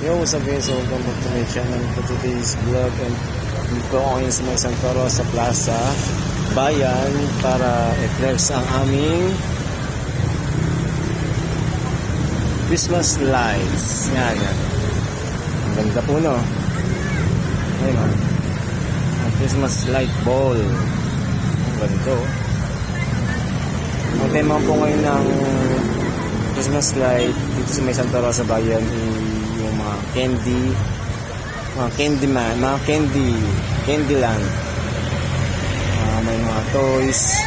Yo, what's up guys? Welcome back to my channel for today's vlog. And dito ako ngayon sa may Santa Rosa Plaza Bayan para i-flex ang aming Christmas lights. Yan. Ang ganda po, no? Ayun, oh. Ang Christmas light ball. Ang ganda, oh. Ang tema po ngayon ng Christmas light dito sa may Santa Rosa Bayan yung mga candy land. May mga toys.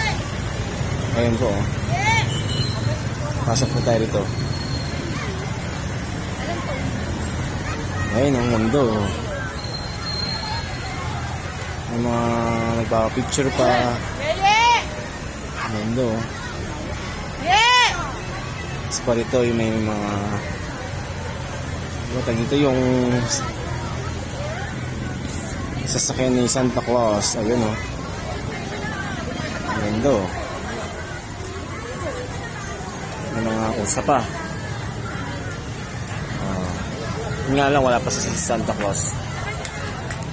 Ayun po, oh. Pasok po tayo rito. Ayun ang mundo, oh. May mga nagpapicture pa. Ang mundo, oh. Pa rito yung may mga dito yung sasakyan ni Santa Claus. Ayun, oh. Ganda, oh. May mga usa pa. Yun nga lang, wala pa si Santa Claus.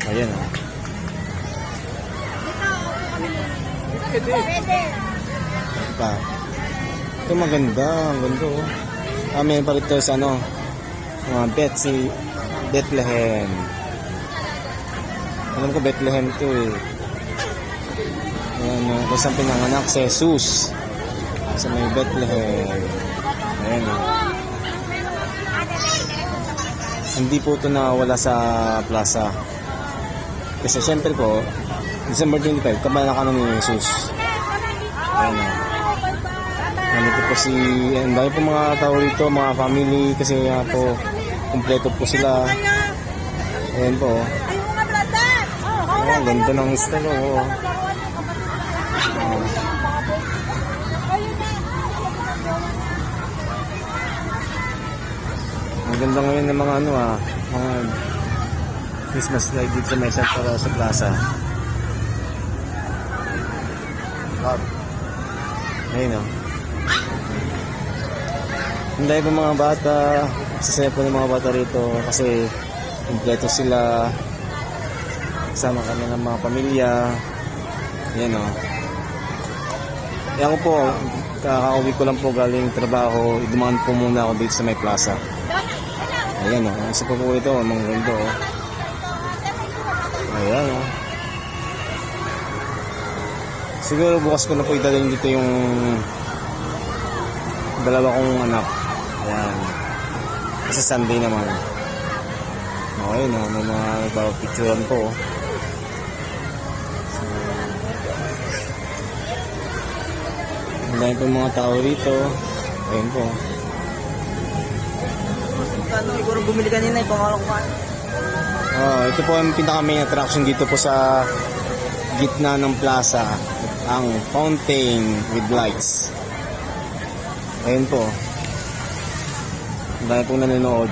Ayun, oh. Pa. Ito maganda, ang ganda, oh. May pa rito sa mga Bethlehem. Alam ko Bethlehem to, eh. Ayan, kung saan pinanganak si Jesus sa may Bethlehem. Ayan, oh. Hindi po ito nawala sa plaza kasi siyempre po December 25 kabanakanan ni Jesus. Ayan, oh. Nandito po ang dami po mga tao rito, mga family, kasi po kumpleto po sila. Ayan po. Ang ganda ng style, oh. Ang ganda ngayon ng mga mga Christmas light dito sa may Santa Rosa Plaza. Ayun, oh. Hindi po mga bata, sasaya po ng mga bata rito kasi kompleto sila, kasama kami ng mga pamilya. Yan, oh. Yan ko po, kakauwi ko lang po galing trabaho, dumaan po muna ako dito sa may plaza. Ayan, oh. Isa po ito, mga ganda, oh. Ayan, oh. Siguro bukas ko na po idalhin dito yung dalawa kong anak. Ayan. Kasi Sunday naman. Okay, no? May mga nagpapapicturean po. So, ang dami po mga tao rito. Ayun po. Siguro bumili kanina yung pangalakuan. Ito po ang pinaka-main attraction dito po sa gitna ng plaza. Ang fountain with lights. Ayun po. Dahil po nanonood.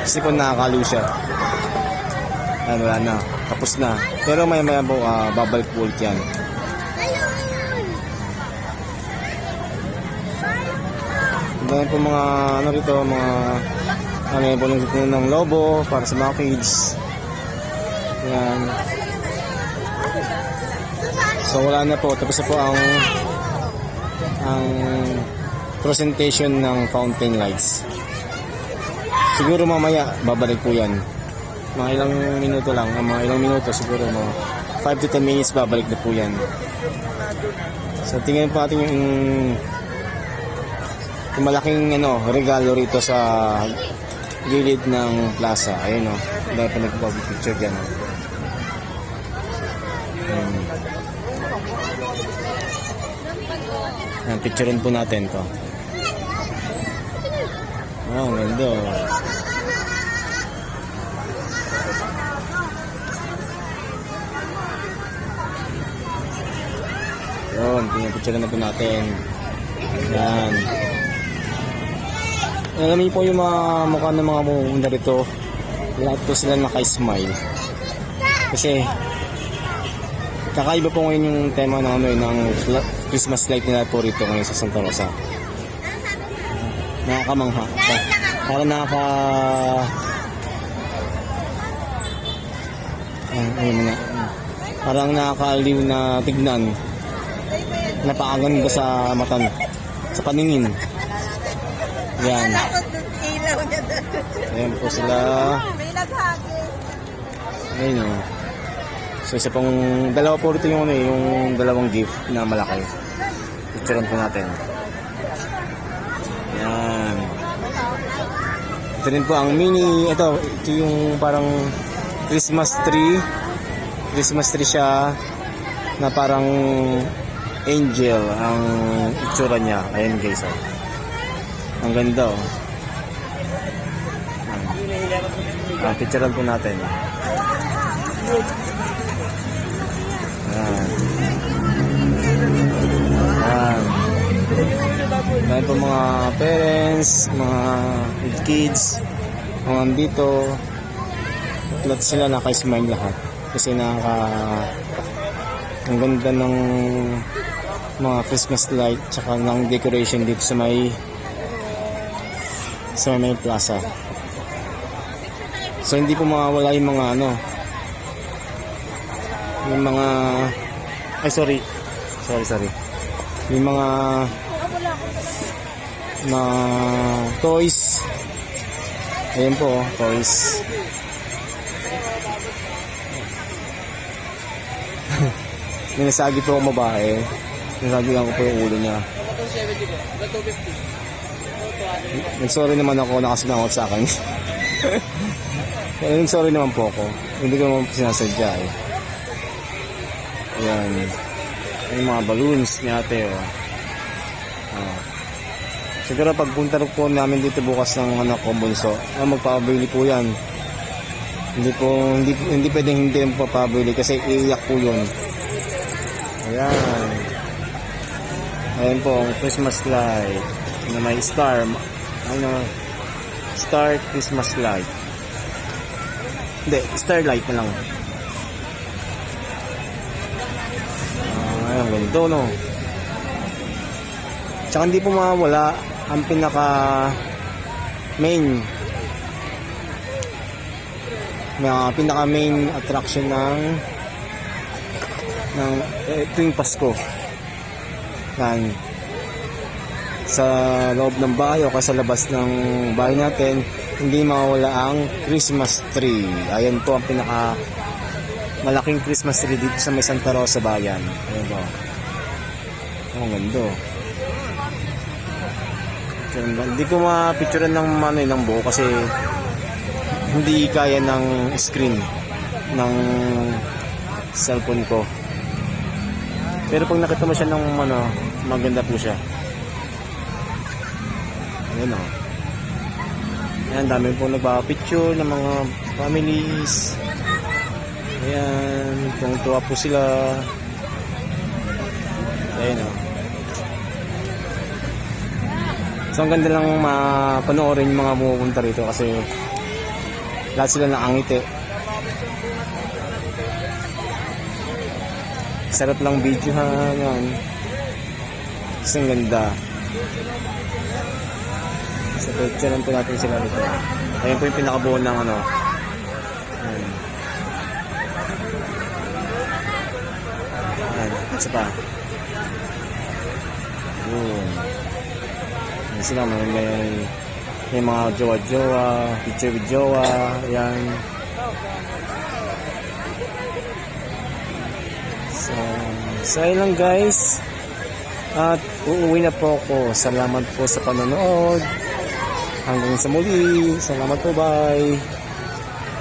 Kasi po nakakaliw siya. Ay, wala na. Tapos na. Pero maya po, babalik po ulit yan. Dahil po mga rito, mga po ng lobo para sa mga kids. Yan. So wala na po. Tapos na po ang presentation ng fountain lights. Siguro mamaya babalik po yan. Mga ilang minuto lang, mga ilang minuto siguro, mga 5 to 10 minutes babalik na po yan. So tingnan po natin yung malaking regalo rito sa gilid ng plaza. Ayun, oh. Dahil pa nagpapicture dyan, oh. Picturein po natin to. Ang ganda, oh. Yun, pinapicturein na po natin. Yan. Alam niyo po yung mga mukha ng mga mumunda rito, lahat po sila naka-smile. Kasi kakaiba po ngayon yung tema ng Christmas light nila po rito ngayon sa Santa Rosa. Nakakamangha. Para Ayun na. Parang nakakaaliw na tignan. Napakaganda sa mata, sa paningin. Yan. Ilaw niya doon. Ayan po sila. May naghagis. Ayun o. So isa pong, dalawa po rito yung, yung dalawang gift na malaki. Picturean po natin. Yan. Ito rin po ang mini, ito yung parang Christmas tree. Christmas tree siya na parang angel ang itsura niya. Ayan guys, oh. Ang ganda, oh. Picturean po natin. Ayan. Ayan. Dahil po mga parents, mga kids, mga andito, lahat sila naka-smile lahat. Kasi ang ganda ng mga Christmas light tsaka ng decoration dito sa may plaza. So hindi po mawawala yung mga yung mga sorry yung mga toys. Ayan po, toys. May nasagi po akong babae. Nasagi lang ko po yung ulo niya. Nag-sorry naman ako, nakasinangot sa akin. Nag-sorry naman po ako. Hindi ko naman sinasadya eh. Ayan. Yung mga balloons ni ate, oh. Siguro pagpunta po namin dito bukas ng anak ko bunso, magpapabili po yan. Hindi pwedeng hindi magpapabili kasi iiyak po yun. Ayan. Ayan po ang Christmas light na may star. Star Christmas light. Hindi, starlight na lang. Ayan, ganda, no? Tsaka hindi po mawawala ang pinaka main attraction ng tuwing Pasko. Yan. Sa loob ng bahay o sa labas ng bahay natin, hindi mawawala ang Christmas tree. Ayan po ang pinaka malaking Christmas tree dito sa may Santa Rosa Bayan. Ayan po. Ang ganda. Hindi ko ma-picturean ng buo kasi hindi kaya ng screen ng cellphone ko. Pero pag nakita mo siya ng maganda po siya. Ayan o. Ayan, dami po nagpapicture ng mga families. Ayan, tuwa po sila. Ayan o. So ang ganda lang mapanoorin yung mga pumupunta rito kasi lahat sila nakangiti. Sarap lang video ha yan. Kasi ang ganda. So picture lang po natin sila rito. Ayan po yung pinakabuo ng Ayan. Ayan, isa pa. Yun. Ayan sila, may mga jowa-jowa, picture with jowa, ayan. So ayun lang guys. At uuwi na po ako. Salamat po sa panonood. Hanggang sa muli. Salamat po, bye.